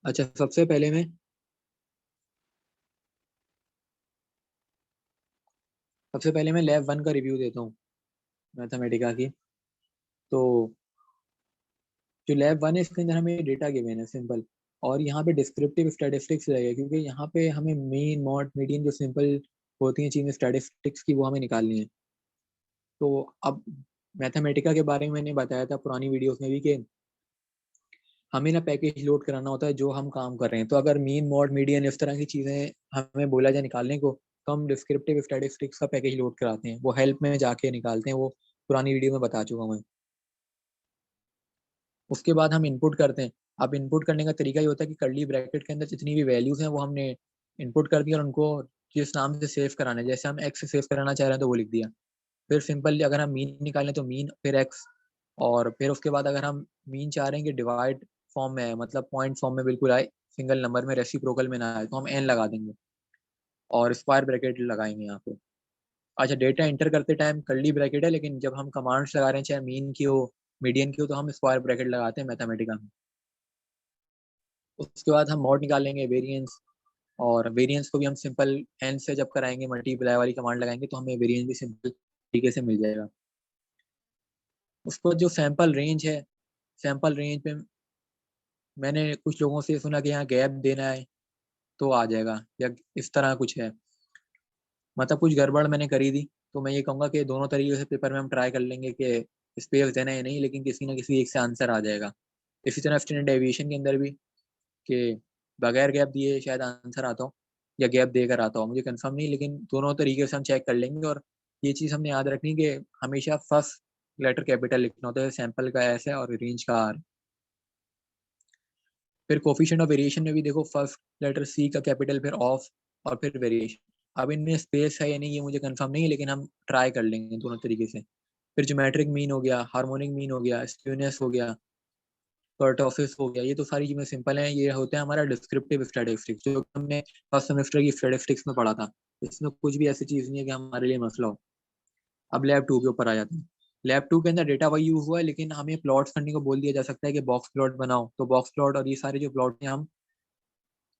अच्छा, सबसे पहले मैं लैब 1 का रिव्यू देता हूँ मैथमेटिका की। तो जो लैब 1 है इसके अंदर हमें डेटा गिवन है सिंपल, और यहाँ पे डिस्क्रिप्टिव स्टैटिस्टिक्स लगेगा, क्योंकि यहाँ पे हमें मीन मॉड मीडियन जो सिंपल होती हैं चीजें स्टैटिस्टिक्स की, वो हमें निकालनी है। तो अब मैथमेटिका के बारे में मैंने बताया था पुरानी वीडियोस में भी कि हमें ना पैकेज लोड कराना होता है जो हम काम कर रहे हैं। तो अगर मीन मॉड मीडियन इस तरह की चीजें हमें बोला जाए निकालने को, तो हम डिस्क्रिप्टिव स्टैटिस्टिक्स का पैकेज लोड कराते हैं, वो हेल्प में जाके निकालते हैं, वो पुरानी वीडियो में बता चुका हूँ मैं। उसके बाद हम इनपुट करते हैं। अब इनपुट करने का तरीका ये होता है कि कर्ली ब्रैकेट के अंदर जितनी भी वैल्यूज हैं वो हमने इनपुट कर दी और उनको जिस नाम से सेव कराना है, जैसे हम एक्स से सेव कराना चाह रहे हैं तो वो लिख दिया। फिर सिंपल अगर हम मीन निकालें तो मीन फिर एक्स, और फिर उसके बाद अगर हम मीन चाह रहे हैं कि डिवाइड फॉर्म में है, मतलब पॉइंट फॉर्म में बिल्कुल आए, सिंगल नंबर में रेसिप्रोकल में ना आए, तो हम एन लगा देंगे और स्क्वायर ब्रैकेट लगाएंगे यहाँ पे। अच्छा, डेटा एंटर करते टाइम कर्ली ब्रैकेट है, लेकिन जब हम कमांड्स लगा रहे हैं चाहे मीन की हो मीडियन की हो, तो हम स्क्वायर ब्रैकेट लगाते हैं मैथमेटिका में। उसके बाद हम मॉड निकालेंगे वेरिएंस, और वेरिएंस को भी हम सिंपल एन से जब कराएंगे मल्टीप्लाई वाली कमांड लगाएंगे तो हमें वेरिएंस भी सिंपल तरीके से मिल जाएगा। उसको जो सैंपल रेंज है, सैंपल रेंज पे मैंने कुछ लोगों से सुना कि यहाँ गैप देना है तो आ जाएगा, या इस तरह कुछ है, मतलब कुछ गड़बड़ मैंने करी थी। तो मैं ये कहूँगा कि दोनों तरीके से पेपर में हम ट्राई कर लेंगे कि स्पेस देना है नहीं, लेकिन किसी ना किसी एक से आंसर आ जाएगा। इसी तरह स्टैंडर्ड डेविएशन के अंदर भी कि बगैर गैप दिए शायद आंसर आता हो या गैप देकर आता हो, मुझे कंफर्म नहीं, लेकिन दोनों तरीके से हम चेक कर लेंगे। और ये चीज़ हमने याद रखनी कि हमेशा फर्स्ट लेटर कैपिटल लिखना होता है, सैंपल का एस है और रेंज का आर। फिर कोफिशिएंट ऑफ वेरिएशन में भी देखो, फर्स्ट लेटर सी का कैपिटल, फिर ऑफ, और फिर वेरिएशन। अब इनमें स्पेस है या नहीं ये मुझे कंफर्म नहीं है, लेकिन हम ट्राई कर लेंगे दोनों तरीके से। फिर ज्योमेट्रिक मीन हो गया, हार्मोनिक मीन हो गया, स्क्यूनेस हो गया, कर्टोसिस हो गया, ये तो सारी चीजें सिंपल हैं। ये होता है हमारा डिस्क्रिप्टिव स्टैटिस्टिक्स, जो हमने फर्स्ट सेमेस्टर की स्टैटिस्टिक्स में पढ़ा था। इसमें कुछ भी ऐसी चीज नहीं है कि हमारे लिए मसला हो। अब लैब 2 के ऊपर आ जाते हैं। लैब 2 के अंदर डेटा वही यूज हुआ है, लेकिन हमें प्लॉट्स करने को बोल दिया जा सकता है कि बॉक्स प्लॉट बनाओ, तो बॉक्स प्लॉट और ये सारे जो प्लॉट हैं हम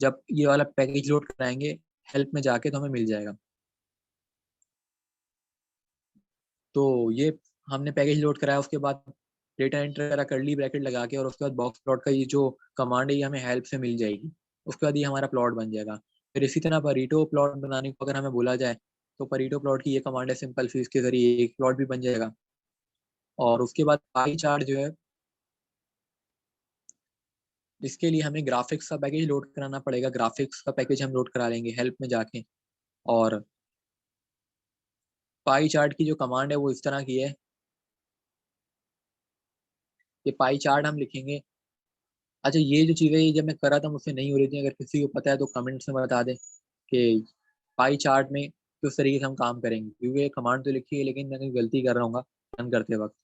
जब ये वाला पैकेज लोड कराएंगे हेल्प में जाके तो हमें मिल जाएगा। तो ये हमने पैकेज लोड कराया, उसके बाद डेटा एंटर करा कर्ली ब्रैकेट लगा के, और उसके बाद बॉक्स प्लॉट का ये जो कमांड है ये हमें हेल्प से मिल जाएगी। उसके बाद ये हमारा प्लॉट बन जाएगा। फिर इसी तरह परीटो प्लॉट बनाने को अगर हमें बोला जाए, तो परीटो प्लॉट की ये कमांड है सिंपल, फिर इसके जरिए एक प्लॉट भी बन जाएगा। और उसके बाद पाई चार्ट जो है, इसके लिए हमें ग्राफिक्स का पैकेज लोड कराना पड़ेगा। ग्राफिक्स का पैकेज हम लोड करा लेंगे हेल्प में जाके। और पाई चार्ट की जो कमांड है वो इस तरह की है कि पाई चार्ट हम लिखेंगे। अच्छा, ये जो चीज़ें ये जब मैं कर रहा था मुझसे नहीं हो रही थी, अगर किसी को पता है तो कमेंट्स में बता दे कि पाई चार्ट में किस तरीके से हम काम करेंगे, क्योंकि ये कमांड तो लिखी है लेकिन मैं कहीं गलती कर रहा हूँ रन करते वक्त।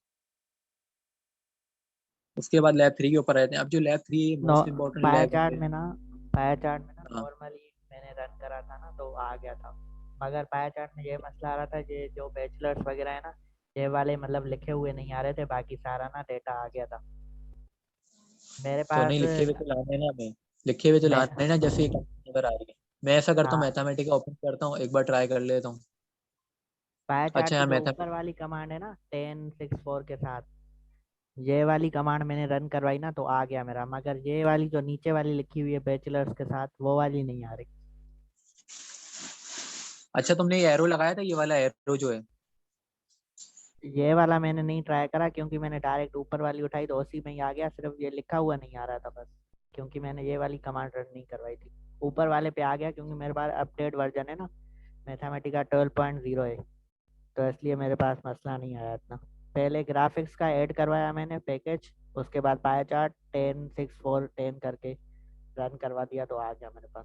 उसके बाद लैब 3 के ऊपर रहते हैं। अब जो लैब 3 है नो, मोस्ट इंपॉर्टेंट पाया लैब चार्ट है। में ना, पाया चार्ट में ना हाँ। नॉर्मली मैंने रन करा था ना तो आ गया था। मगर पाया चार्ट में ये मसला आ रहा था, ये जो बैचलर्स वगैरह है ना, ये वाले मतलब लिखे हुए नहीं आ रहे थे, बाकी सारा ना डेटा आ गया था मेरे तो पास। नहीं, लिखे हुए तो लाने ना हमें, लिखे हुए तो मैं लाने ना, जैसे एक नंबर आ रही है। मैं ऐसा करता हूँ, हाँ, मैथमेटिका ओपन करता हूँ, एक बार ट्राई कर लेता हूँ। पाया चार्ट अच्छा, की यहाँ जो ऊपर मैथमेटिक्स। वाली कमांड है ना 1064 के साथ, ये वाली कमांड मैंने रन करवाई ना तो आ गया मेरा। मगर ये वाली जो नीचे वाली लिखी हुई है बैचलर्स के साथ, वो वाली नहीं आ रही। अच्छा, तुमने ये एरो लगाया था, ये वाला एरो जो है? ये वाला मैंने नहीं ट्राई करा, क्योंकि मैंने डायरेक्ट ऊपर वाली उठाई तो उसी में ही आ गया, सिर्फ ये लिखा हुआ नहीं आ रहा था बस, क्योंकि मैंने ये वाली कमांड रन नहीं करवाई थी। ऊपर वाले पे आ गया क्योंकि मेरे पास अपडेट वर्जन है ना, मैथमेटिका 12.0 है, तो इसलिए मेरे पास मसला नहीं आया इतना। पहले ग्राफिक्स का ऐड करवाया मैंने पैकेज, उसके बाद पाया चार्ट 10 6 4 10 करके रन करवा दिया तो आ गया मेरे पास।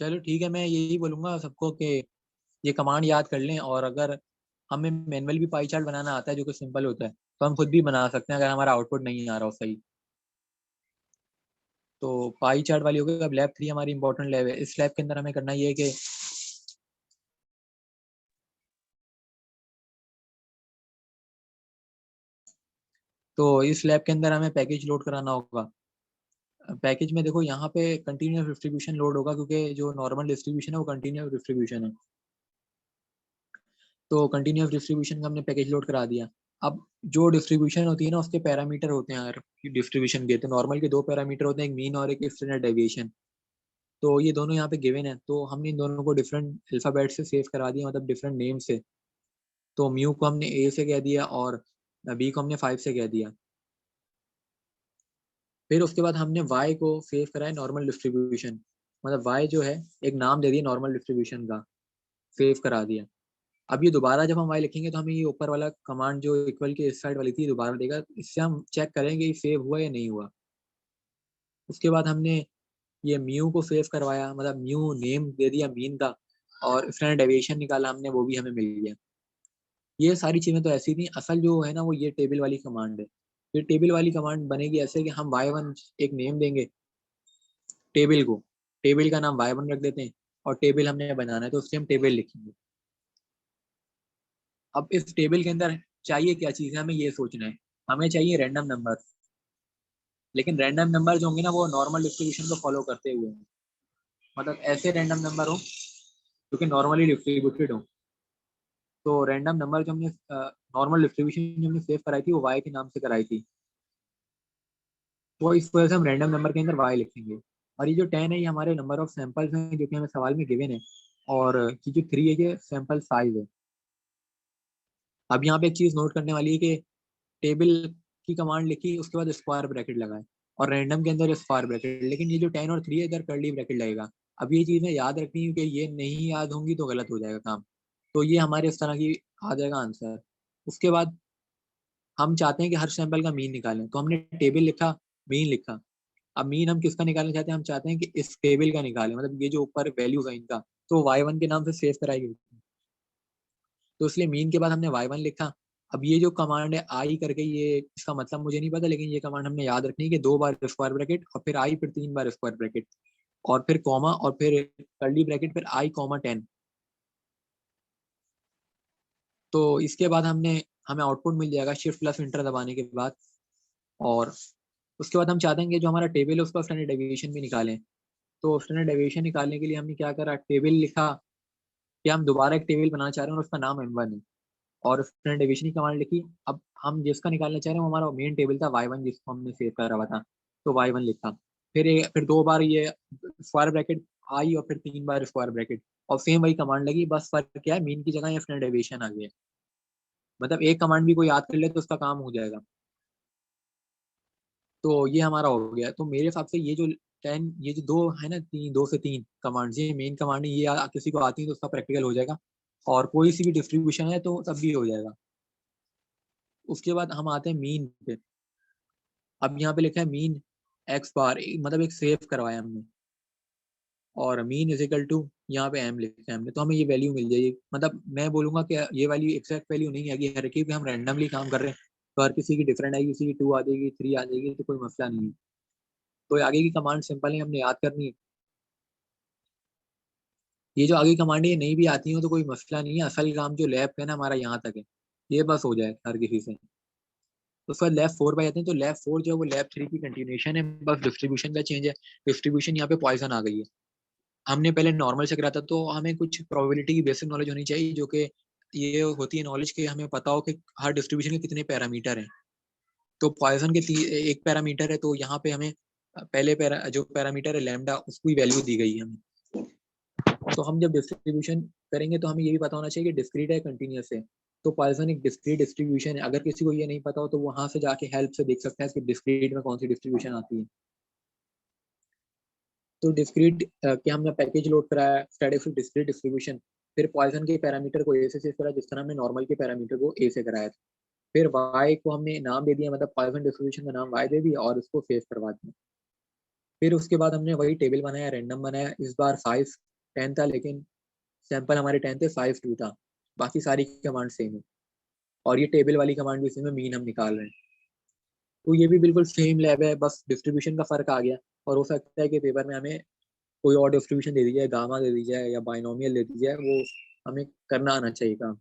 चलो ठीक है, मैं यही बोलूंगा सबको कि ये कमांड याद कर लें, और अगर हमें मैनुअल भी पाई चार्ट बनाना आता है जो कि सिंपल होता है, तो हम खुद भी बना सकते हैं अगर हमारा आउटपुट नहीं आ रहा हो सही। तो पाई चार्ट वाली हो गई। अब लैब 3 हमारी इंपॉर्टेंट लैब है। इस लैब के अंदर हमें करना ये है कि तो इस लैब के अंदर हमें पैकेज लोड कराना होगा। पैकेज में देखो यहाँ पे कंटिन्यूअस डिस्ट्रीब्यूशन लोड होगा, क्योंकि जो नॉर्मल डिस्ट्रीब्यूशन है वो कंटिन्यूअस डिस्ट्रीब्यूशन है। तो कंटिन्यूअस डिस्ट्रीब्यूशन का हमने पैकेज लोड करा दिया। अब जो डिस्ट्रीब्यूशन होती है ना, उसके पैरामीटर होते हैं यार डिस्ट्रीब्यूशन के। तो नॉर्मल के दो पैरामीटर होते हैं, एक मीन और एक स्टैंडर्ड डेविएशन। तो ये दोनों यहाँ पे गिवन है, तो हमने इन दोनों को डिफरेंट अल्फाबेट से सेव करा दिया, मतलब डिफरेंट नेम से। तो म्यू को हमने ए से कह दिया और बी को हमने 5 से कह दिया। फिर उसके बाद हमने y को सेव कराया नॉर्मल डिस्ट्रीब्यूशन, मतलब y जो है एक नाम दे दिया नॉर्मल डिस्ट्रीब्यूशन का, सेव करा दिया। अब ये दोबारा जब हम y लिखेंगे तो हमें ये ऊपर वाला कमांड जो इक्वल के इस साइड वाली थी दोबारा देगा, इससे हम चेक करेंगे ये सेव हुआ या नहीं हुआ। उसके बाद हमने ये म्यू को सेव करवाया, मतलब म्यू नेम दे दिया मीन का, और स्टैंडर्ड डेविएशन निकाला हमने, वो भी हमें मिल गया। ये सारी चीजें तो ऐसी थी, असल जो है ना वो ये टेबल वाली कमांड है। ये टेबल वाली कमांड बनेगी ऐसे कि हम y1 एक नेम देंगे टेबल को, टेबल का नाम y1 रख देते हैं, और टेबल हमने बनाना है तो उससे हम टेबल लिखेंगे। अब इस टेबल के अंदर चाहिए क्या चीज़ है, हमें ये सोचना है। हमें चाहिए रैंडम नंबर, लेकिन रैंडम नंबर जो होंगे ना वो नॉर्मल डिस्ट्रीब्यूशन को फॉलो करते हुए होंगे। मतलब ऐसे रैंडम नंबर हो जो कि नॉर्मली डिस्ट्रीब्यूटेड हो। तो रैंडम नंबर जो हमने नॉर्मल डिस्ट्रीब्यूशन जो हमने सेव कराई थी वो y के नाम से कराई थी, तो इस वजह से हम रैंडम नंबर के अंदर y लिखेंगे। और ये जो 10 है ये हमारे नंबर ऑफ सैंपल्स हैं जो कि हमें सवाल में गिवन है, और ये जो 3 है ये सैंपल साइज है। अब यहाँ पे एक चीज नोट करने वाली है कि टेबल की कमांड लिखी, उसके बाद स्क्वायर ब्रैकेट लगाए, और रैंडम के अंदर स्क्वायर ब्रैकेट, लेकिन ये जो 10 और 3 है इधर कर्ली ब्रैकेट लगेगा। अब ये चीजें याद रखनी है कि ये नहीं याद होंगी तो गलत हो जाएगा काम। तो ये हमारे इस तरह की आ जाएगा आंसर। उसके बाद हम चाहते हैं कि हर सैंपल का मीन निकालें, तो हमने टेबल लिखा, मीन लिखा। अब मीन हम किसका निकालना चाहते हैं, हम चाहते हैं कि इस टेबल का निकालें, मतलब ये जो ऊपर वैल्यूज है इनका, तो y1 के नाम से सेव कराएगी। तो इसलिए मीन के बाद हमने y1 लिखा। अब ये जो कमांड है आई करके, ये इसका मतलब मुझे नहीं पता, लेकिन ये कमांड हमने याद रखनी है कि 2 बार स्क्वायर ब्रैकेट और फिर आई, फिर 3 बार स्क्वायर ब्रैकेट, और फिर कॉमा, और फिर कर्ली ब्रैकेट, फिर आई कॉमा 10। तो इसके बाद हमें आउटपुट मिल जाएगा शिफ्ट प्लस इंटर दबाने के बाद। और उसके बाद हम चाहते हैं कि जो हमारा टेबल है उसका स्टैंडर्ड डेविएशन भी निकालें। तो स्टैंडर्ड डेविएशन निकालने के लिए हमने क्या करा, टेबल लिखा कि हम दोबारा एक टेबल बनाना चाह रहे हैं और उसका नाम m1 है, और स्टैंडर्ड डेविएशन की कमांड लिखी। अब हम जिसका निकालना चाह रहे हैं वो हमारा मेन टेबल था y1 जिसको हमने सेव करा हुआ था, तो y1 लिखा। फिर 2 बार ये स्क्वायर ब्रैकेट आई, और फिर 3 बार स्क्वायर ब्रैकेट, और सेम वही कमांड लगी, बस फर्क क्या है मीन की जगह या स्टैंडर्ड डेविएशन आ गया। मतलब एक कमांड भी कोई याद कर ले तो उसका काम हो जाएगा। तो ये हमारा हो गया। तो मेरे हिसाब से ये जो 10, ये जो दो है ना, 2 से 3 कमांड्स, ये मेन कमांड है, ये किसी को आती है तो उसका प्रैक्टिकल हो जाएगा, और कोई सी भी डिस्ट्रीब्यूशन है तो तब भी हो जाएगा। उसके बाद हम आते हैं मीन पे। अब यहाँ पे लिखा है मीन एक्स बार, मतलब एक सेव करवाया हमने, और मीन इज इक्वल टू यहाँ पे एम लिखा है हमने, तो हमें ये वैल्यू मिल जाएगी। मतलब मैं बोलूंगा कि ये वैल्यू एक्जैक्ट वैल्यू नहीं आएगी हर की, हम रैंडमली काम कर रहे हैं, तो हर किसी की डिफरेंट आएगी, किसी की 2 आ जाएगी, 3 आ जाएगी, तो कोई मसला नहीं है। तो आगे की कमांड सिंपल है, हमने याद करनी है। ये जो आगे कमांड है ये नहीं भी आती हो तो कोई मसला नहीं है, असल काम जो लैब है ना हमारा यहाँ तक है, ये बस हो जाए हर किसी से। तो उसके बाद लैब 4 पे आते हैं, तो लैब 4 जो है वो लैब 3 की कंटिन्यूशन है, बस डिस्ट्रीब्यूशन का चेंज है। डिस्ट्रीब्यूशन यहाँ पे पॉइजन आ गई है। हमने पहले नॉर्मल से करा था, तो हमें कुछ प्रोबेबिलिटी की बेसिक नॉलेज होनी चाहिए, जो कि ये होती है नॉलेज कि हमें पता हो कि हर डिस्ट्रीब्यूशन के कितने पैरामीटर हैं। तो पॉइजन के एक पैरामीटर है, तो यहाँ पे हमें पहले जो पैरामीटर है लैम्डा, उसकी वैल्यू दी गई है हमें। तो हम जब डिस्ट्रीब्यूशन करेंगे तो हमें ये भी पता होना चाहिए कि डिस्क्रीट है कंटिन्यूस है। तो पॉइसन एक डिस्क्रीट डिस्ट्रीब्यूशन है, अगर किसी को ये नहीं पता हो तो वहां से जाके हेल्प से देख सकते हैं कि डिस्क्रीट में कौन सी डिस्ट्रीब्यूशन आती है। तो डिस्क्रीट के हमने पैकेज लोड कराया, स्टैटिस्टिक डिस्क्रीट डिस्ट्रीब्यूशन। फिर पॉइसन के पैरामीटर को ए से सेव करा, जिस तरह हमने नॉर्मल के पैरामीटर को ए से कराया था। फिर वाई को हमने नाम दे दिया, मतलब पॉइसन डिस्ट्रीब्यूशन का नाम वाई दे दिया, और उसको सेव करवा दिया। फिर उसके बाद हमने वही टेबल बनाया, रैंडम बनाया। इस बार 5 10 था, लेकिन सैंपल हमारे 10 थे, 5 2 था। बाकी सारी कमांड सेम है, और ये टेबल वाली कमांड भी सेम है, मीन हम निकाल रहे हैं। तो ये भी बिल्कुल सेम लैब है, बस डिस्ट्रीब्यूशन का फर्क आ गया। और हो सकता है कि पेपर में हमें कोई और डिस्ट्रीब्यूशन दे दी जाए, गामा दे दी जाए या बाइनोमियल दे दी जाए, वो हमें करना आना चाहिए काम।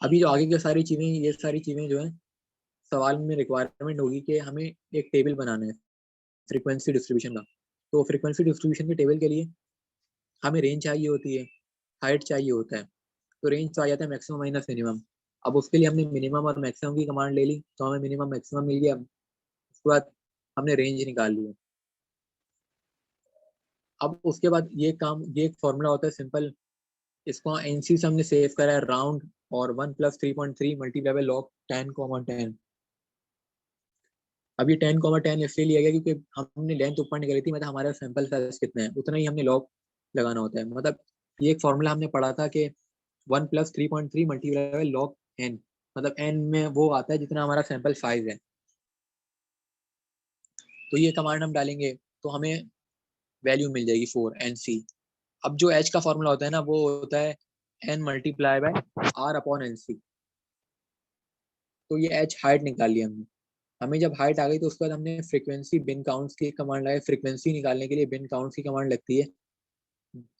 अभी जो आगे की सारी चीजें, ये सारी चीजें जो है सवाल में रिक्वायरमेंट होगी कि हमें एक टेबल बनाना है। फ्रीक्वेंसी डिस्ट्रीब्यूशन का। तो फ्रीक्वेंसी डिस्ट्रीब्यूशन के टेबल के लिए हमें रेंज चाहिए होती है, हाइट चाहिए होता है। तो रेंज तो आ जाता है मैक्सिमम माइनस मिनिमम। अब उसके लिए हमने मिनिमम और मैक्सिमम की कमांड ले ली, तो हमें मिनिमम मैक्सिमम मिल गया। उसके बाद हमने रेंज निकाल लिया। अब उसके बाद ये एक फॉर्मूला होता है सिंपल, इसको एनसी से हमने सेव करा है राउंड, और 1 + 3.3 मल्टीप्लाई बाय लॉग 10,10। अब ये 10,10 इसलिए लिया गया क्योंकि हमने लेंथ ऊपर निकाली थी, मतलब हमारा सैंपल साइज कितना है उतना ही हमने लॉग लगाना होता है। मतलब ये एक फॉर्मूला हमने पढ़ा था कि 1 + 3.3 मल्टीप्लाई बाय लॉग n, मतलब n में वो आता है जितना हमारा सैंपल साइज है। तो ये कमांड हम डालेंगे तो हमें वैल्यू मिल जाएगी 4nc। अब जो h का फॉर्मूला होता है ना, वो होता है n मल्टीप्लाई बाय r/nc। तो ये h हाइट निकाल ली हमने। हमें जब हाइट आ गई तो उसके बाद हमने फ्रीक्वेंसी बिन काउंट्स की कमांड लगाई। फ्रीक्वेंसी निकालने के लिए बिन काउंट्स की कमांड लगती है।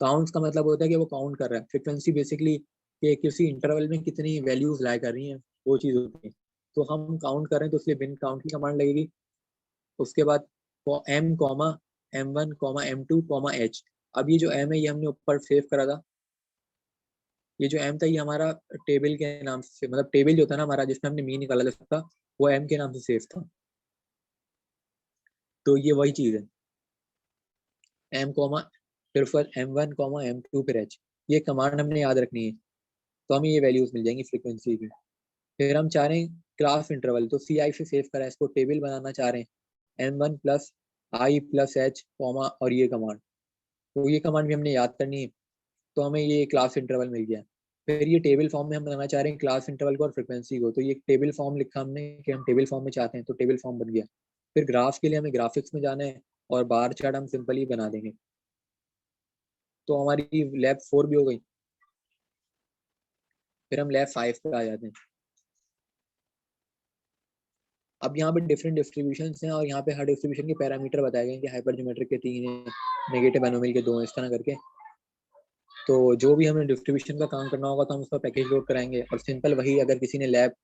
काउंट्स का मतलब होता है कि वो काउंट कर रहा है। फ्रीक्वेंसी बेसिकली कि किसी इंटरवल में कितनी वैल्यूज लाई कर रही हैं, वो चीज़ होती है। तो हम काउंट कर रहे हैं तो इसलिए बिन काउंट की कमांड लगेगी। उसके बाद m comma m1 comma m2 comma h। अब ये जो m है ये हमने ऊपर सेव करा था। ये जो m था ये हमारा टेबल के नाम से, मतलब टेबल जो था ना हमारा जिसमें हमने मीन निकाला था सबका, वो m के नाम से सेव था। तो ये वही चीज़ है, m कॉमा फिर m1 कॉमा m2 फिर h। ये कमांड हमने याद रखनी है, तो हमें ये वैल्यूज मिल जाएंगी फ्रीक्वेंसी की। फिर हम चाह रहे हैं क्लास इंटरवल, तो CI से सेव करा है, इसको टेबल बनाना चाह रहे हैं m1 + i + h कॉमा और ये कमांड। तो ये कमांड भी हमने याद करनी है, तो हमें ये क्लास इंटरवल मिल गया। फिर ये टेबल फॉर्म में हम बनाना चाह रहे हैं क्लास इंटरवल को और फ्रीक्वेंसी को, तो ये टेबल फॉर्म लिखा हमने कि हम टेबल फॉर्म में चाहते हैं, तो टेबल फॉर्म बन गया। फिर ग्राफ के लिए हमें ग्राफिक्स में जाना है और बार चार्ट हम सिंपली बना देंगे। तो हमारी लैब 4 भी हो गई। फिर हम लैब 5 पे आ जाते हैं। अब यहाँ पे डिफरेंट डिस्ट्रीब्यूशन हैं और यहाँ पे हर डिस्ट्रीब्यूशन के पैरामीटर बताए गए हैं कि हाइपर ज्योमेट्रिक के 3 हैं, नेगेटिव एनोमल के 2 हैं, इस तरह करके। तो जो भी हमें डिस्ट्रीब्यूशन का काम करना होगा तो हम उसका पैकेज लोड कराएंगे। और सिंपल वही अगर किसी ने लैब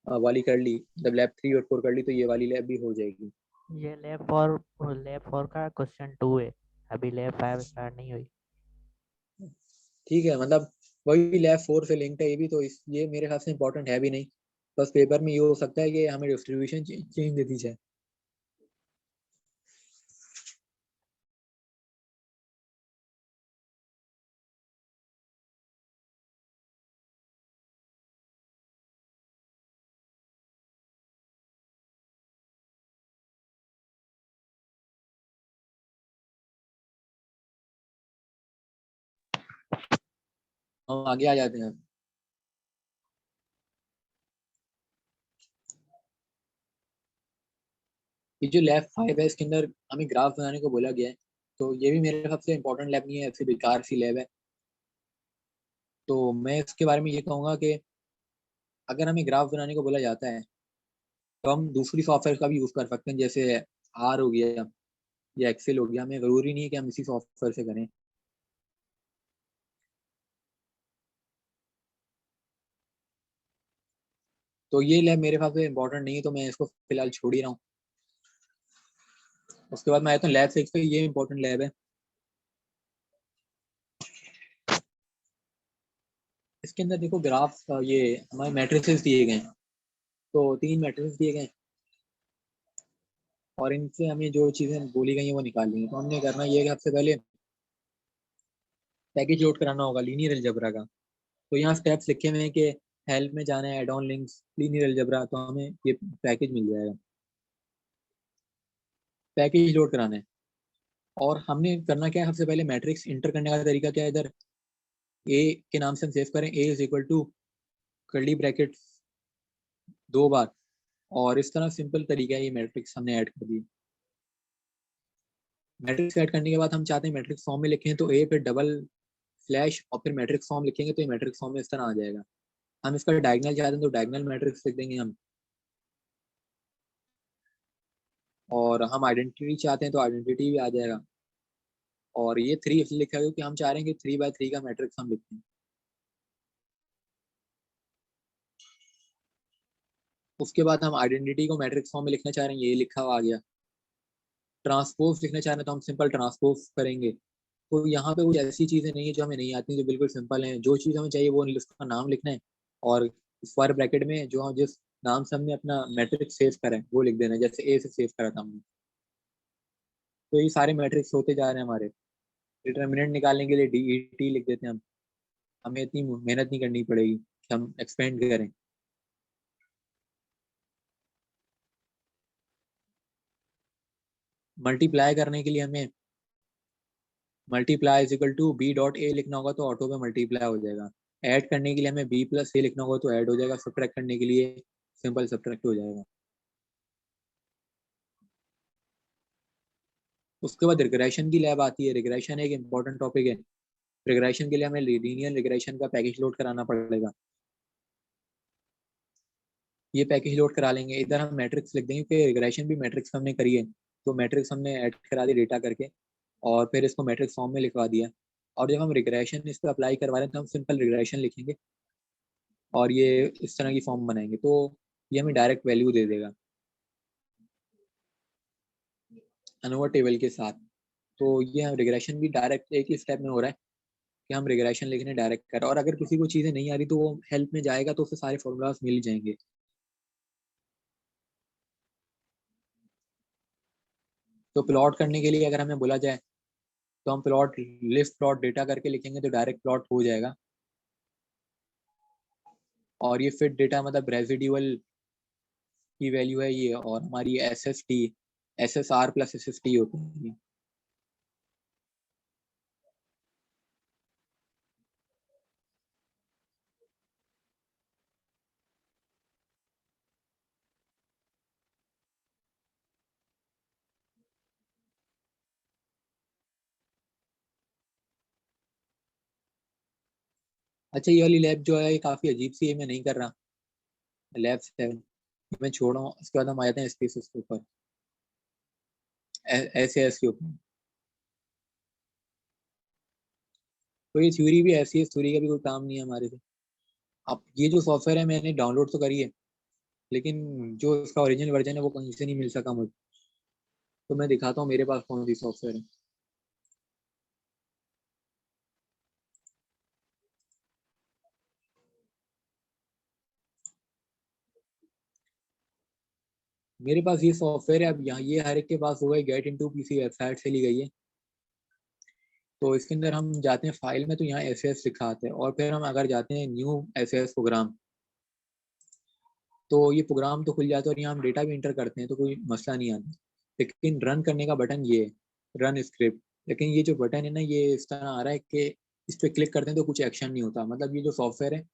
वाली कर ली, जब लैब 3 और 4 कर ली, तो ये वाली लैब भी हो जाएगी। ये लैब 4 का क्वेश्चन 2 है, अभी लैब 5 स्टार्ट नहीं हुई। ठीक है, मतलब वही लैब 4 से लिंक्ड है ये भी, तो ये मेरे ख्याल से इंपॉर्टेंट है भी नहीं। बस पेपर में ये हो सकता है कि हमें डिस्ट्रीब्यूशन चेंज दे दी जाए। हम आगे आ जाते हैं। ये जो लैब 5 है इसके अंदर हमें ग्राफ बनाने को बोला गया है, तो ये भी मेरे हिसाब से इंपॉर्टेंट लैब नहीं है, ऐसे बेकार सी लैब है। तो मैं इसके बारे में ये कहूँगा कि अगर हमें ग्राफ बनाने को बोला जाता है तो हम दूसरी सॉफ्टवेयर का भी यूज़ कर सकते हैं, जैसे आर हो गया या एक्सेल हो गया। हमें ज़रूरी नहीं है कि हम इसी सॉफ्टवेयर से करें। तो ये लैब मेरे ख्याल से इंपॉर्टेंट नहीं है, तो मैं इसको फिलहाल छोड़ ही रहा हूँ। उसके बाद मैं आता हूँ लैब 6 पे। ये इंपॉर्टेंट लैब है। इसके अंदर देखो ग्राफ, ये हमारे मैट्रिसेस दिए गए हैं। तो 3 मैट्रिसेस दिए गए हैं और इनसे हमें जो चीज़ें बोली गई हैं वो निकालनी है। तो हमने करना ये है कि सबसे पहले पैकेज लोड कराना होगा लीनियर अलजेब्रा का। तो यहाँ स्टेप्स लिखे हुए हैं कि हेल्प में जाना है, add on links, linear algebra, तो हमें ये पैकेज मिल जाएगा। पैकेज लोड कराना है और हमने करना क्या है, सबसे पहले मैट्रिक्स इंटर करने का तरीका क्या है, इधर ए के नाम से हम सेव करें, A is equal to curly bracket 2 बार, और इस तरह सिंपल तरीका है। ये मैट्रिक्स हमने ऐड कर दिया। मैट्रिक्स ऐड करने के बाद हम चाहते हैं मैट्रिक्स फॉर्म में लिखें, तो ए फिर डबल स्लैश और फिर मैट्रिक्स फॉर्म लिखेंगे, तो ये मैट्रिक्स फॉर्म में इस तरह आ जाएगा। हम इसका डायगनल चाहते हैं तो डायगनल मैट्रिक्स लिख देंगे हम, और हम आइडेंटिटी चाहते हैं तो आइडेंटिटी भी आ जाएगा। और ये 3 इसलिए लिखा है क्योंकि हम चाह रहे हैं कि 3 बाय 3 का मैट्रिक्स हम लिखते हैं। उसके बाद हम आइडेंटिटी को मैट्रिक्स फॉर्म में लिखना चाह रहे हैं, ये लिखा हुआ आ गया। ट्रांसपोज लिखना चाह रहे हैं तो हम सिंपल ट्रांसपोज करेंगे। तो यहाँ पे कुछ ऐसी चीजें नहीं है जो हमें नहीं आती, जो बिल्कुल सिंपल हैं। जो चीज हमें चाहिए वो उसका नाम लिखना है, और स्क्वायर ब्रैकेट में जो जिस नाम से हमने अपना मैट्रिक्स सेव करा है वो लिख देना है, जैसे ए से सेव करा था हमने। तो ये सारे मैट्रिक्स होते जा रहे हैं हमारे। डिटर्मिनेंट निकालने के लिए DET लिख देते हैं हम। हमें इतनी मेहनत नहीं करनी पड़ेगी कि हम एक्सपेंड करें। मल्टीप्लाई करने के लिए हमें multiply is equal to B dot A लिखना होगा तो ऑटो पे मल्टीप्लाई हो जाएगा। ऐड करने के लिए हमें बी प्लस ए लिखना होगा तो ऐड हो जाएगा। सब्ट्रैक्ट करने के लिए सिंपल सब्ट्रैक्ट हो जाएगा। उसके बाद रिग्रेशन की लैब आती है। रिग्रेशन एक इंपॉर्टेंट टॉपिक है। रिग्रेशन के लिए हमें लीनियर रिग्रेशन का पैकेज लोड कराना पड़ेगा। ये पैकेज लोड करा लेंगे। इधर हम मैट्रिक्स लिख देंगे कि रिग्रेशन भी मैट्रिक्स हमने करी है, तो मैट्रिक्स हमने ऐड करा दिया डेटा करके, और फिर इसको मैट्रिक्स फॉर्म में लिखवा दिया। और जब हम रिग्रेशन इस पर अप्लाई करवा रहे हैं तो हम सिंपल रिग्रेशन लिखेंगे और ये इस तरह की फॉर्म बनाएंगे, तो ये हमें डायरेक्ट वैल्यू दे देगा अनोवा टेबल के साथ। तो ये हम रिग्रेशन भी डायरेक्ट एक ही स्टेप में हो रहा है कि हम रिग्रेशन लिखने डायरेक्ट कर। और अगर किसी को चीजें नहीं आ रही तो वो हेल्प में जाएगा तो उसे सारे फॉर्मूलाज मिल जाएंगे। तो प्लॉट करने के लिए अगर हमें बोला जाए तो हम प्लॉट लिस्ट प्लॉट डेटा करके लिखेंगे तो डायरेक्ट प्लॉट हो जाएगा। और ये फिट डेटा मतलब रेजिड्यूअल की वैल्यू है ये, और हमारी SSR प्लस SST होती है। अच्छा, ये वाली लैब जो है ये काफी अजीब सी है, मैं नहीं कर रहा। लैब 7 मैं छोड़ रहा हूँ। इसके बाद हम आ जाते हैं स्पेसिस के ऊपर, SAS के ऊपर। तो ये थ्योरी भी ऐसी है, थ्योरी का भी कोई काम नहीं है हमारे से। अब ये जो सॉफ्टवेयर है मैंने डाउनलोड तो करी है, लेकिन जो इसका ओरिजिनल वर्जन है वो कहीं से नहीं मिल सका मुझे। तो मैं दिखाता हूँ मेरे पास कौन सी सॉफ्टवेयर है। मेरे पास ये सॉफ्टवेयर है। अब यहाँ ये हर एक के पास होगा, गेट इनटू PC वेबसाइट से ली गई है। तो इसके अंदर हम जाते हैं फाइल में, तो यहाँ SAS लिखा आता है, और फिर हम अगर जाते हैं न्यू SAS प्रोग्राम, तो ये प्रोग्राम तो खुल जाता है और यहाँ हम डेटा भी इंटर करते हैं तो कोई मसला नहीं आता। लेकिन रन करने का बटन ये है, रन स्क्रिप्ट। लेकिन ये जो बटन है ना, ये इस तरह आ रहा है कि इस पर क्लिक करते हैं तो कुछ एक्शन नहीं होता। मतलब ये जो सॉफ्टवेयर है,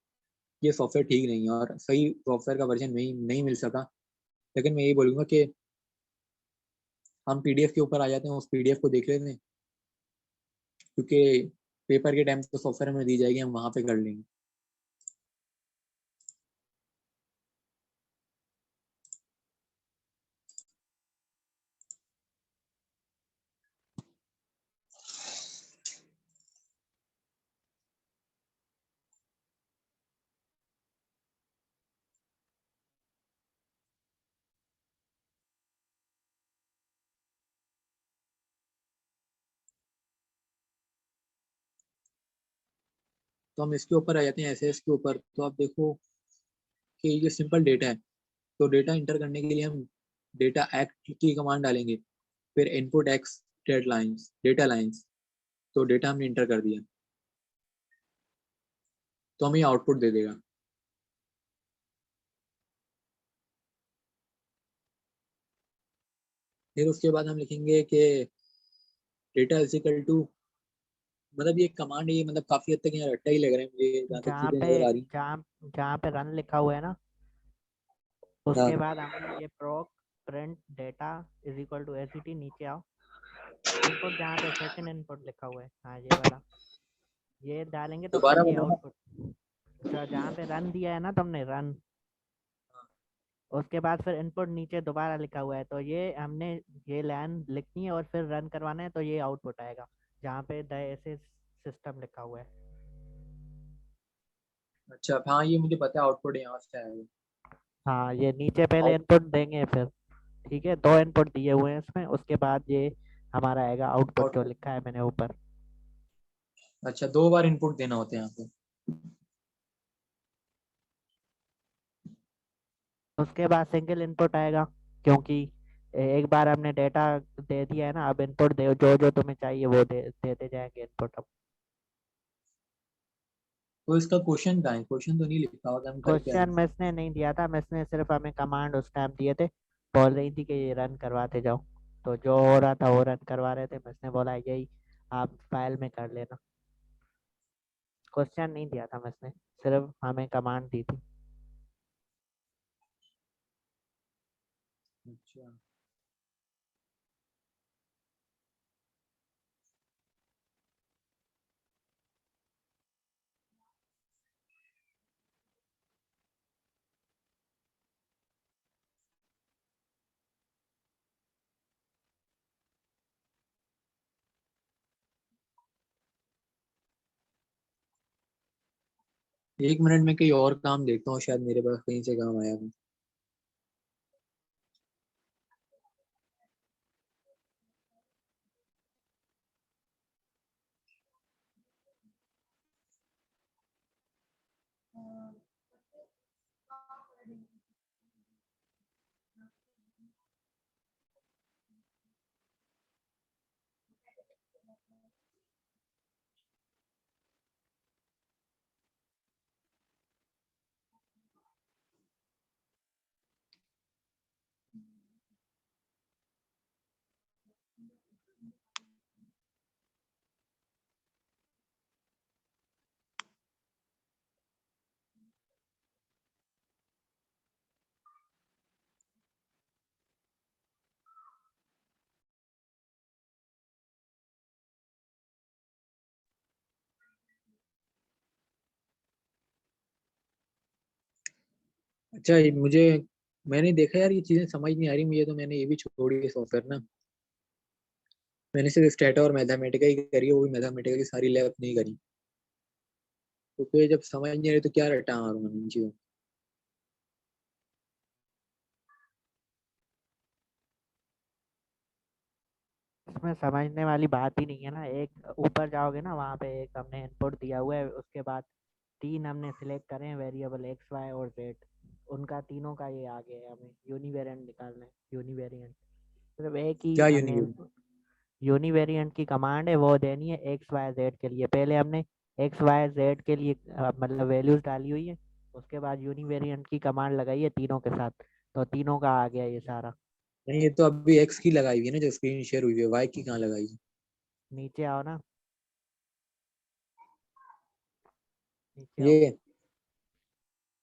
ये सॉफ्टवेयर ठीक नहीं है और सही सॉफ्टवेयर का वर्जन नहीं नहीं मिल सका। लेकिन मैं यही बोलूँगा कि हम PDF के ऊपर आ जाते हैं, उस PDF को देख लेते हैं, क्योंकि पेपर के टाइम तो सॉफ्टवेयर हमें दी जाएगी, हम वहाँ पे कर लेंगे। तो हम इसके ऊपर आ जाते हैं SS के ऊपर। तो आप देखो कि ये सिंपल डेटा है। तो डेटा इंटर करने के लिए हम डेटा एक्ट की कमांड डालेंगे, फिर इनपुट एक्स डेटा लाइंस। तो डेटा हमने इंटर कर दिया तो हमें आउटपुट दे देगा। फिर उसके बाद हम लिखेंगे कि डेटा इजिकल टू, मतलब ये कमांड है, ये मतलब काफी हद तक यहाँ रट्टा ही लग रहा है मुझे जहाँ तक जहाँ चीजें पे नजर आ रही। जहाँ जहाँ पे रन लिखा हुआ है ना, उसके हाँ, बाद हमें ये proc print data is equal to ACT, नीचे आओ, इनपुट जहाँ पे सेकंड इनपुट लिखा हुआ है, हाँ ये वाला, ये डालेंगे तो फिर दोबारा ये बताना। आउटपुट। तो जहाँ पे रन दिया है ना तुमने, रन, उसके बाद फिर इनपुट नीचे दोबारा लिखा हुआ है, तो ये हमने ये लाइन लिखनी है और फिर रन करवाना है, तो ये आउटपुट आएगा जहाँ पे द ऐसे सिस्टम लिखा हुआ है। अच्छा, हाँ ये मुझे पता है, आउटपुट यहाँ से आएगा। हाँ, ये नीचे पहले आउट इनपुट देंगे फिर। ठीक है, 2 इनपुट दिए हुए हैं इसमें, उसके बाद ये हमारा आएगा आउटपुट जो आउटपुट। लिखा है मैंने ऊपर। अच्छा, 2 बार इनपुट देना होता है यहाँ पे। उसके बाद सिंगल इनपुट आएगा, क्योंकि एक बार हमने डेटा दे दिया है ना, अब इनपुट दे, जो जो तुम्हें चाहिए वो देते जाएंगे इनपुट। अब तो इसका क्वेश्चन कहाँ है? क्वेश्चन तो नहीं लिखा होगा, हम कर क्या रहे क्वेश्चन हैं? मिस ने नहीं दिया था, मिस ने सिर्फ हमें कमांड उस टाइम दिए थे, बोल रही थी कि ये रन करवाते जाओ, तो जो हो रहा था वो रन करवा रहे थे, मिस ने बोला यही आप फाइल में कर लेना। क्वेश्चन नहीं दिया था मिस ने, सिर्फ हमें कमांड दी थी। अच्छा, 1 मिनट में कहीं और काम देखता हूँ, शायद मेरे पास कहीं से काम आया हो। अच्छा, मुझे, मैंने देखा यार, ये चीजें समझ नहीं आ रही मुझे, तो मैंने ये भी छोड़ी है सॉफ्टवेयर ना। मैंने सिर्फ स्टैटा और मैथमेटिका ही करी है, वो भी मैथमेटिका की सारी लैब नहीं करी। तो फिर जब समझ नहीं आ रही तो क्या रट्टा मारूंगा इन चीजों। इसमें समझने वाली बात ही नहीं है ना, एक ऊपर जाओगे ना, वहाँ पे एक हमने इनपुट दिया हुआ है, उसके बाद 3 हमने सिलेक्ट करे हैं वेरिएबल एक्स वाई और जेड, उनका तीनों का ये आ गया है, हमें यूनिवेरिएंट निकालना है। यूनिवेरिएंट सिर्फ एक ही क्या हमने यूनिवर्स? यूनिवेरिएंट की कमांड है, वो देनी है एक्स वाई जेड के लिए। पहले हमने एक्स वाई जेड के लिए मतलब वैल्यूज डाली हुई है, उसके बाद यूनिवेरिएंट की कमांड लगाई है तीनों के साथ, तो तीनों का आ गया ये सारा। नहीं, ये तो अभी एक्स की लगाई हुई है ना, जो स्क्रीन शेयर हुई है, वाई की कहाँ लगाई है? नीचे आओ ना, नीचे आओ। ये।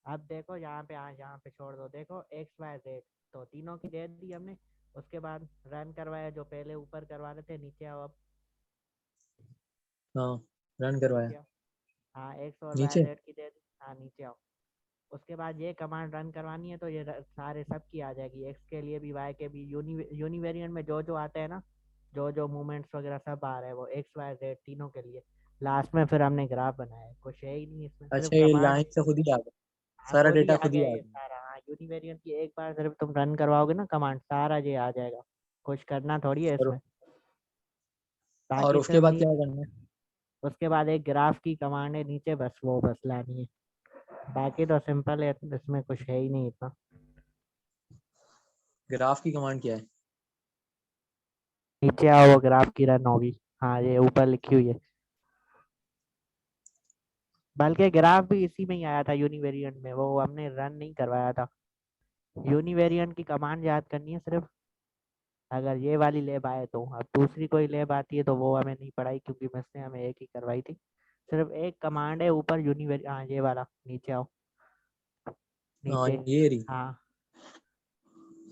अब देखो यहाँ पे, यहाँ पे छोड़ दो, देखो एक्स वाई जेड, तो तीनों की दे दी हमने। उसके बाद रन करवाया, जो पहले ऊपर करवा रहे थे, नीचे आओ अब। हाँ, रन करवाया। नीचे आओ, हाँ एक्स और वाई नीचे। जेड की दे दी, हाँ नीचे आओ। उसके बाद ये कमांड रन करवानी है, तो ये सारे सब की आ जाएगी, एक्स के लिए भी वाई के भी। यूनिवेरिएंट में जो जो आता है ना, जो जो मूवमेंट्स वगैरह सब आ रहा है, वो एक्स वाई जेड तीनों के लिए। लास्ट में फिर हमने ग्राफ बनाया है, कुछ है ही नहीं इसमें, सिर्फ अच्छा, ये कमांड। लाइन से खुद ही आ गया, हाँ सारा खुद ही डेटा आ खुद ही गया आ ये गया। सारा, हाँ यूनिवेरिएंट की एक बार सिर्फ तुम रन करवाओगे ना कमांड, सारा ये आ जाएगा, कुछ करना थोड़ी है और इसमें। और बाकी उसके सिर्फ बाद क्या करना है? उसके बाद एक ग्राफ की कमांड है नीचे, बस वो बस लानी है। बाकी तो सिंपल है, इसमें कुछ है ही नहीं इतना। ग्राफ की कमांड क्या है? नीचे आओ, वो ग्राफ की रन होगी, हाँ ये ऊपर लिखी हुई है। बल्कि ग्राफ भी इसी में ही आया था यूनिवेरिएंट में, वो हमने रन नहीं करवाया था। यूनिवेरिएंट की कमांड याद करनी है सिर्फ, अगर ये वाली लैब आए तो। अब दूसरी कोई लैब आती है तो वो हमें नहीं पढ़ाई, क्योंकि मिस ने हमें एक ही करवाई थी। सिर्फ एक कमांड है ऊपर यूनिवेरिएंट, हाँ ये वाला, नीचे आओ, हाँ, नीचे। ये रही। हाँ हाँ,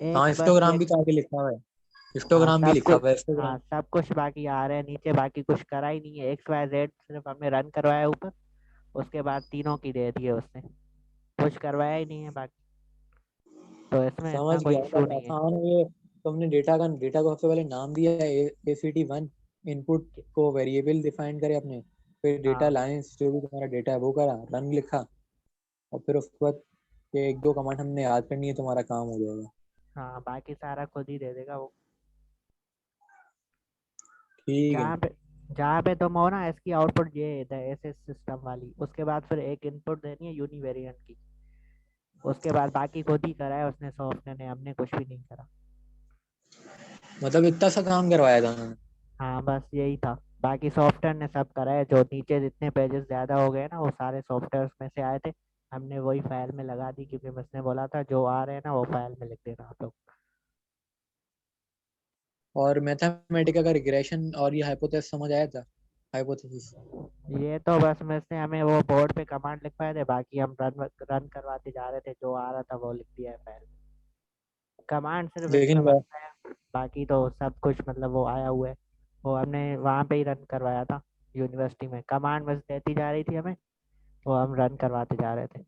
एक बस ये, हिस्टोग्राम भी तो आगे लिखा हुआ है। हाँ हिस्टोग्राम भी सब लिखा कुछ, हुआ है, हाँ हिस्टोग्राम। सब कुछ बाकी आ रहा है नीचे, बाकी कुछ करा ही नहीं है। एक्स वाई जेड सिर्फ हमने रन करवाया ऊपर, उसके बाद तीनों की दे दी है उसने, कुछ करवाया ही नहीं है बाकी, तो इसमें समझ इतना कोई गया, इशू बस नहीं है। आसान है ये। तुमने डेटा को सबसे पहले नाम दिया है, ACT1। इनपुट को वेरिएबल डिफाइन करे अपने, फिर डेटा हाँ लाइंस जो भी तुम्हारा डेटा है वो करा, रन लिखा, और फिर उसके बाद ये 1-2 कमांड हमने याद करनी है, तुम्हारा काम हो जाएगा। हाँ बाकी सारा खुद ही दे देगा वो। ठीक है। जहाँ पे तुम हो ना, इसकी आउटपुट ये है ऐसे सिस्टम वाली, उसके बाद फिर एक इनपुट देनी है यूनिवेरिएंट की, उसके बाद बाकी खुद ही करा है उसने सॉफ्टवेयर ने, हमने कुछ भी नहीं करा। मतलब इतना सा काम करवाया था उन्होंने। हाँ बस यही था, बाकी सॉफ्टवेयर ने सब करा है। जो नीचे जितने पेजेस ज़्यादा हो गए ना वो सारे सॉफ्टवेयर में से आए थे, हमने वही फाइल में लगा दी, क्योंकि उसने बोला था जो आ रहे हैं ना वो फाइल में लिख देना आप लोग। और मैथमेटिका का रिग्रेशन और ये हाइपोथेसिस समझ आया था? हाइपोथेसिस। ये तो बस में से हमें वो बोर्ड पे कमांड लिखवाए थे, बाकी हम रन रन करवाते जा रहे थे, जो आ रहा था वो लिख दिया है फाइल। कमांड सिर्फ इसमें लेकिन बनता है, बाकी तो सब कुछ मतलब वो आया हुआ है, वो हमने वहाँ पे ही रन करवाया था यूनिवर्सिटी में। कमांड बस देती जा रही थी हमें, वो हम रन करवाते जा रहे थे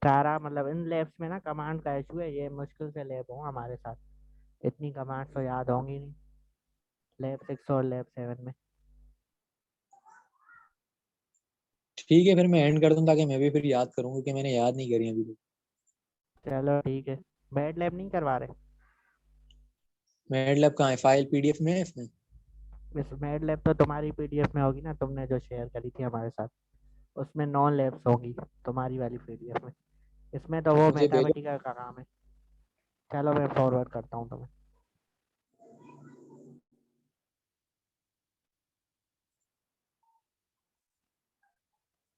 सारा। मतलब इन लैब्स में ना कमांड का इशू है, ये मुश्किल से लैब हो हमारे साथ, इतनी कमांड तो याद होंगी नहीं लैब 6 और लैब 7 में। ठीक है, फिर मैं एंड कर दूं ताकि मैं भी फिर याद करूँ, क्योंकि मैंने याद नहीं करी अभी तक। चलो ठीक है। बैड लैब नहीं करवा रहे? मेड लैब कहाँ है? फाइल पीडीएफ में है इसमें? इस मेड लैब तो तुम्हारी पीडीएफ में होगी ना, तुमने जो शेयर करी थी हमारे साथ, उसमें नॉन लैब्स होंगी तुम्हारी वाली पीडीएफ में। इसमें तो वो मुझे भेजो। मैथमेटिका का काम है। चलो मैं फॉरवर्ड करता हूँ तुम्हें।